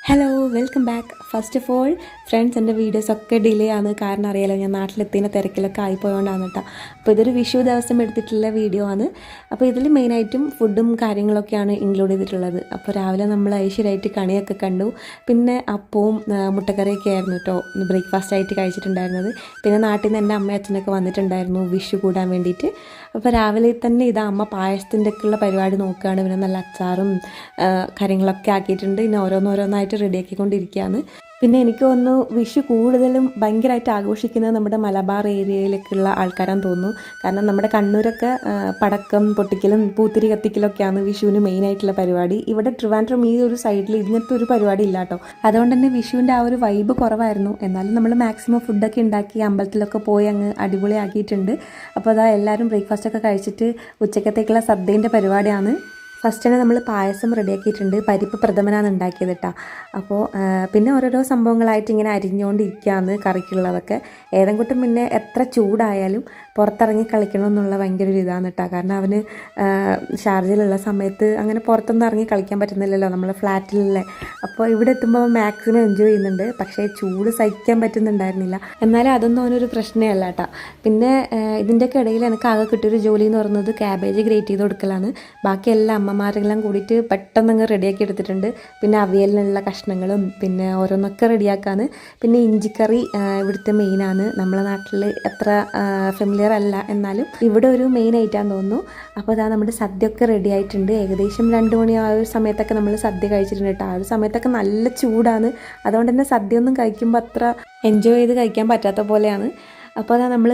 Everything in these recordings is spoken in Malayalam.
Hello welcome back. First of all friends, എൻ്റെ വീഡിയോസൊക്കെ ഡിലേ ആണ്. കാരണം അറിയാലോ, ഞാൻ നാട്ടിലെത്തിയ തിരക്കിലൊക്കെ ആയിപ്പോയോണ്ടാണ് കേട്ടോ. അപ്പോൾ ഇതൊരു വിഷു ദിവസം എടുത്തിട്ടുള്ള വീഡിയോ ആണ്. അപ്പോൾ ഇതിൽ മെയിനായിട്ടും ഫുഡും കാര്യങ്ങളൊക്കെയാണ് ഇൻക്ലൂഡ് ചെയ്തിട്ടുള്ളത്. അപ്പോൾ രാവിലെ നമ്മൾ ഐശ്വര്യമായിട്ട് കണിയൊക്കെ കണ്ടു. പിന്നെ അപ്പവും മുട്ടക്കറിയൊക്കെ ആയിരുന്നു കേട്ടോ ബ്രേക്ക്ഫാസ്റ്റ് ആയിട്ട് കഴിച്ചിട്ടുണ്ടായിരുന്നത്. പിന്നെ നാട്ടിൽ നിന്ന് എൻ്റെ അമ്മയും അച്ഛനൊക്കെ വന്നിട്ടുണ്ടായിരുന്നു വിഷു കൂടാൻ വേണ്ടിയിട്ട്. അപ്പോൾ രാവിലെ തന്നെ ഇതാ അമ്മ പായസത്തിൻ്റെ ഒക്കെയുള്ള പരിപാടി നോക്കുകയാണ്. പിന്നെ നല്ല അച്ചാറും കാര്യങ്ങളൊക്കെ ആക്കിയിട്ടുണ്ട്. പിന്നെ ഓരോന്നോരോന്നായിട്ട് റെഡിയാക്കിക്കൊണ്ടിരിക്കുകയാണ്. പിന്നെ എനിക്ക് തോന്നുന്നു വിഷു കൂടുതലും ഭയങ്കരമായിട്ട് ആഘോഷിക്കുന്നത് നമ്മുടെ മലബാർ ഏരിയയിലേക്കുള്ള ആൾക്കാരാന്ന് തോന്നുന്നു. കാരണം നമ്മുടെ കണ്ണൂരൊക്കെ പടക്കം പൊട്ടിക്കലും പൂത്തിരി കത്തിക്കലൊക്കെയാണ് വിഷുവിന് മെയിനായിട്ടുള്ള പരിപാടി. ഇവിടെ ട്രിവാൻഡ്രം ഈ ഒരു സൈഡിൽ ഇങ്ങനത്തെ ഒരു പരിപാടി ഇല്ല കേട്ടോ. അതുകൊണ്ട് തന്നെ വിഷുവിൻ്റെ ആ ഒരു വൈബ് കുറവായിരുന്നു. എന്നാലും നമ്മൾ മാക്സിമം ഫുഡൊക്കെ ഉണ്ടാക്കി അമ്പലത്തിലൊക്കെ പോയി അങ്ങ് അടിപൊളിയാക്കിയിട്ടുണ്ട്. അപ്പോൾ അതാ എല്ലാവരും ബ്രേക്ക്ഫാസ്റ്റൊക്കെ കഴിച്ചിട്ട് ഉച്ചക്കത്തേക്കുള്ള സദ്യേൻ്റെ പരിപാടിയാണ്. ഫസ്റ്റ് തന്നെ നമ്മൾ പായസം റെഡിയാക്കിയിട്ടുണ്ട്. പരിപ്പ് പ്രഥമനാണ് ഉണ്ടാക്കിയത് കേട്ടോ. അപ്പോൾ പിന്നെ ഓരോരോ സംഭവങ്ങളായിട്ട് ഇങ്ങനെ അരിഞ്ഞുകൊണ്ടിരിക്കുകയാണ് കറിക്കുള്ളതൊക്കെ. ഏതെങ്കിലും പിന്നെ എത്ര ചൂടായാലും പുറത്തിറങ്ങി കളിക്കണം എന്നുള്ള ഭയങ്കര ഒരു ഇതാണ് കേട്ടോ. കാരണം അവന് ഷാർജയിലുള്ള സമയത്ത് അങ്ങനെ പുറത്തൊന്നും ഇറങ്ങി കളിക്കാൻ പറ്റുന്നില്ലല്ലോ, നമ്മൾ ഫ്ലാറ്റിലല്ലേ. അപ്പോൾ ഇവിടെ എത്തുമ്പോൾ മാക്സിമം എൻജോയ് ചെയ്യുന്നുണ്ട്. പക്ഷേ ചൂട് സഹിക്കാൻ പറ്റുന്നുണ്ടായിരുന്നില്ല. എന്നാലും അതൊന്നും അവനൊരു പ്രശ്നമേ അല്ല കേട്ടോ. പിന്നെ ഇതിൻ്റെയൊക്കെ ഇടയിൽ എനിക്ക് ആകെ കിട്ടിയൊരു ജോലി എന്ന് പറയുന്നത് ക്യാബേജ് ഗ്രേറ്റ് ചെയ്ത് കൊടുക്കലാണ്. ബാക്കി എല്ലാ അമ്മമാരെല്ലാം കൂടിയിട്ട് പെട്ടെന്ന് അങ്ങ് റെഡിയാക്കി എടുത്തിട്ടുണ്ട്. പിന്നെ അവിയലിനുള്ള കഷ്ണങ്ങളും പിന്നെ ഓരോന്നൊക്കെ റെഡിയാക്കാണ്. പിന്നെ ഇഞ്ചിക്കറി ഇവിടുത്തെ മെയിനാണ്. നമ്മളെ നാട്ടിൽ എത്ര ഫെമിലിയർ അല്ല, എന്നാലും ഇവിടെ ഒരു മെയിൻ ഐറ്റാന്ന് തോന്നുന്നു. അപ്പോൾ അതാ നമ്മുടെ സദ്യയൊക്കെ റെഡി ആയിട്ടുണ്ട്. ഏകദേശം 2 മണി ആ ഒരു സമയത്തൊക്കെ നമ്മൾ സദ്യ കഴിച്ചിട്ടുണ്ട് കേട്ടോ. ആ ഒരു സമയത്തൊക്കെ നല്ല ചൂടാണ്. അതുകൊണ്ട് തന്നെ സദ്യ ഒന്നും കഴിക്കുമ്പോൾ അത്ര എൻജോയ് ചെയ്ത് കഴിക്കാൻ പറ്റാത്ത പോലെയാണ്. അപ്പോൾ അതാ നമ്മൾ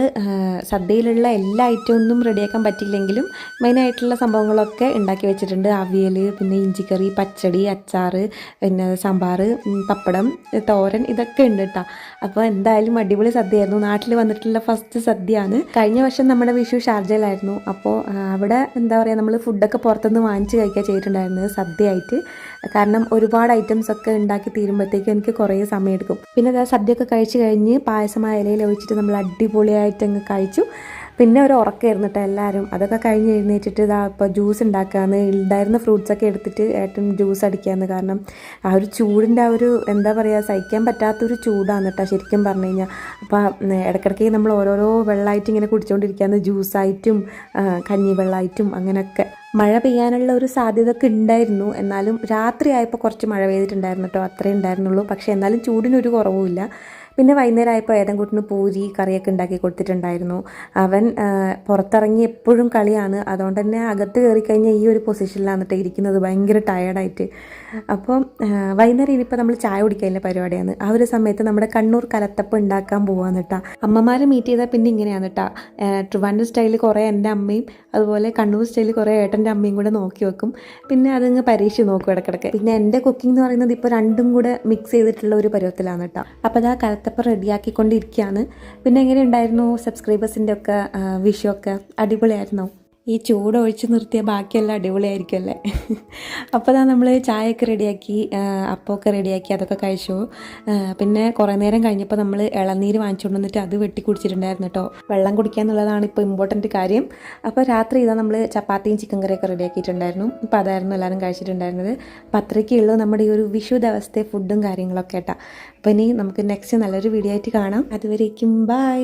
സദ്യയിലുള്ള എല്ലാ ഐറ്റവും ഒന്നും റെഡിയാക്കാൻ പറ്റിയില്ലെങ്കിലും മെയിനായിട്ടുള്ള സംഭവങ്ങളൊക്കെ ഉണ്ടാക്കി വെച്ചിട്ടുണ്ട്. അവിയൽ, പിന്നെ ഇഞ്ചിക്കറി, പച്ചടി, അച്ചാർ, പിന്നെ സാമ്പാർ, പപ്പടം, തോരൻ, ഇതൊക്കെ ഉണ്ട് കേട്ടോ. അപ്പോൾ എന്തായാലും അടിപൊളി സദ്യയായിരുന്നു. നാട്ടിൽ വന്നിട്ടുള്ള ഫസ്റ്റ് സദ്യയാണ്. കഴിഞ്ഞ വർഷം നമ്മുടെ വിഷു ഷാർജയിലായിരുന്നു. അപ്പോൾ അവിടെ എന്താ പറയുക, നമ്മൾ ഫുഡൊക്കെ പുറത്തുനിന്ന് വാങ്ങിച്ച് കഴിക്കുക ചെയ്തിട്ടുണ്ടായിരുന്നത് സദ്യയായിട്ട്. കാരണം ഒരുപാട് ഐറ്റംസ് ഒക്കെ ഉണ്ടാക്കി തീരുമ്പോഴത്തേക്കും എനിക്ക് കുറേ സമയം എടുക്കും. പിന്നെ അതാ സദ്യയൊക്കെ കഴിച്ച് കഴിഞ്ഞ് പായസമായ ഇലയിൽ ഒഴിച്ചിട്ട് നമ്മൾ അടിപൊളിയായിട്ട് അങ്ങ് കഴിച്ചു. പിന്നെ ഒരു ഉറക്കമായിരുന്നു കേട്ടോ എല്ലാവരും. അതൊക്കെ കഴിഞ്ഞ് എഴുന്നേറ്റിട്ട് ഇതാ ഇപ്പോൾ ജ്യൂസ് ഉണ്ടാക്കാമെന്ന്, ഉണ്ടായിരുന്ന ഫ്രൂട്ട്സൊക്കെ എടുത്തിട്ട് ഏട്ടൻ ജ്യൂസ് അടിക്കാമെന്ന്. കാരണം ആ ഒരു ചൂടിൻ്റെ ആ ഒരു എന്താ പറയുക, സഹിക്കാൻ പറ്റാത്തൊരു ചൂടാണ് കേട്ടോ ശരിക്കും പറഞ്ഞു കഴിഞ്ഞാൽ. അപ്പോൾ ഇടയ്ക്കിടയ്ക്ക് നമ്മൾ ഓരോരോ വെള്ളമായിട്ട് ഇങ്ങനെ കുടിച്ചുകൊണ്ടിരിക്കുകയാണ്, ജ്യൂസായിട്ടും കഞ്ഞിവെള്ളമായിട്ടും അങ്ങനെയൊക്കെ. മഴ പെയ്യാനുള്ള ഒരു സാധ്യത ഒക്കെ ഉണ്ടായിരുന്നു. എന്നാലും രാത്രി ആയപ്പോൾ കുറച്ച് മഴ പെയ്തിട്ടുണ്ടായിരുന്നു കേട്ടോ, അത്രേ ഉണ്ടായിരുന്നുള്ളൂ. പക്ഷേ എന്നാലും ചൂടിനൊരു കുറവുമില്ല. പിന്നെ വൈകുന്നേരം ആയപ്പോൾ ഏതെങ്കൂട്ടിന് പൂരി കറിയൊക്കെ ഉണ്ടാക്കി കൊടുത്തിട്ടുണ്ടായിരുന്നു. അവൻ പുറത്തിറങ്ങി എപ്പോഴും കളിയാണ്. അതുകൊണ്ട് തന്നെ അകത്ത് കയറിക്കഴിഞ്ഞാൽ ഈ ഒരു പൊസിഷനിലാണ് കേട്ടോ ഇരിക്കുന്നത്, ഭയങ്കര ടയേർഡായിട്ട്. അപ്പോൾ വൈകുന്നേരം ഇനിയിപ്പോൾ നമ്മൾ ചായ കുടിക്കാനുള്ള പരിപാടിയാണ്. ആ ഒരു സമയത്ത് നമ്മുടെ കണ്ണൂർ കലത്തപ്പം ഉണ്ടാക്കാൻ പോവാന്ന് കേട്ടോ. അമ്മമാരെ മീറ്റ് ചെയ്താൽ പിന്നെ ഇങ്ങനെയാണ് കേട്ടോ. ട്രിവാൻഡ്രം സ്റ്റൈലിൽ കുറേ എൻ്റെ അമ്മയും അതുപോലെ കണ്ണൂർ സ്റ്റൈലിൽ കുറേ ഏട്ടൻ്റെ അമ്മയും കൂടെ നോക്കി വെക്കും. പിന്നെ അതങ്ങ് പരീക്ഷ നോക്കും ഇടയ്ക്കിടയ്ക്ക്. പിന്നെ എൻ്റെ കുക്കിംഗ് എന്ന് പറയുന്നത് ഇപ്പോൾ രണ്ടും കൂടെ മിക്സ് ചെയ്തിട്ടുള്ള ഒരു പരുവത്തിലാണ് കേട്ടോ. അപ്പോൾ അതാ കലത്തപ്പം റെഡിയാക്കിക്കൊണ്ടിരിക്കുകയാണ്. പിന്നെ എങ്ങനെ ഉണ്ടായിരുന്നു സബ്സ്ക്രൈബേഴ്സിൻ്റെ ഒക്കെ വിഷു ഒക്കെ? അടിപൊളിയായിരുന്നോ? ഈ ചൂട് ഒഴിച്ച് നിർത്തിയ ബാക്കിയെല്ലാം അടിപൊളിയായിരിക്കും അല്ലേ? അപ്പോൾ അതാ നമ്മൾ ചായയൊക്കെ റെഡിയാക്കി, അപ്പമൊക്കെ റെഡിയാക്കി, അതൊക്കെ കഴിച്ചു. പിന്നെ കുറേ നേരം കഴിഞ്ഞപ്പോൾ നമ്മൾ ഇളനീര് വാങ്ങിച്ചുകൊണ്ട് വന്നിട്ട് അത് വെട്ടി കുടിച്ചിട്ടുണ്ടായിരുന്നു കേട്ടോ. വെള്ളം കുടിക്കുക എന്നുള്ളതാണ് ഇപ്പോൾ ഇമ്പോർട്ടൻറ്റ് കാര്യം. അപ്പോൾ രാത്രി ഇതാ നമ്മൾ ചപ്പാത്തിയും ചിക്കൻ കറിയൊക്കെ റെഡിയാക്കിയിട്ടുണ്ടായിരുന്നു. അപ്പോൾ അതായിരുന്നു എല്ലാവരും കഴിച്ചിട്ടുണ്ടായിരുന്നത്. അപ്പോൾ അത്രയ്ക്കുള്ളൂ നമ്മുടെ ഈ ഒരു വിഷു ദിവസത്തെ ഫുഡും കാര്യങ്ങളൊക്കെ കേട്ടോ. അപ്പോൾ ഇനി നമുക്ക് നെക്സ്റ്റ് നല്ലൊരു വീഡിയോ ആയിട്ട് കാണാം. അതുവരേക്കും ബൈ.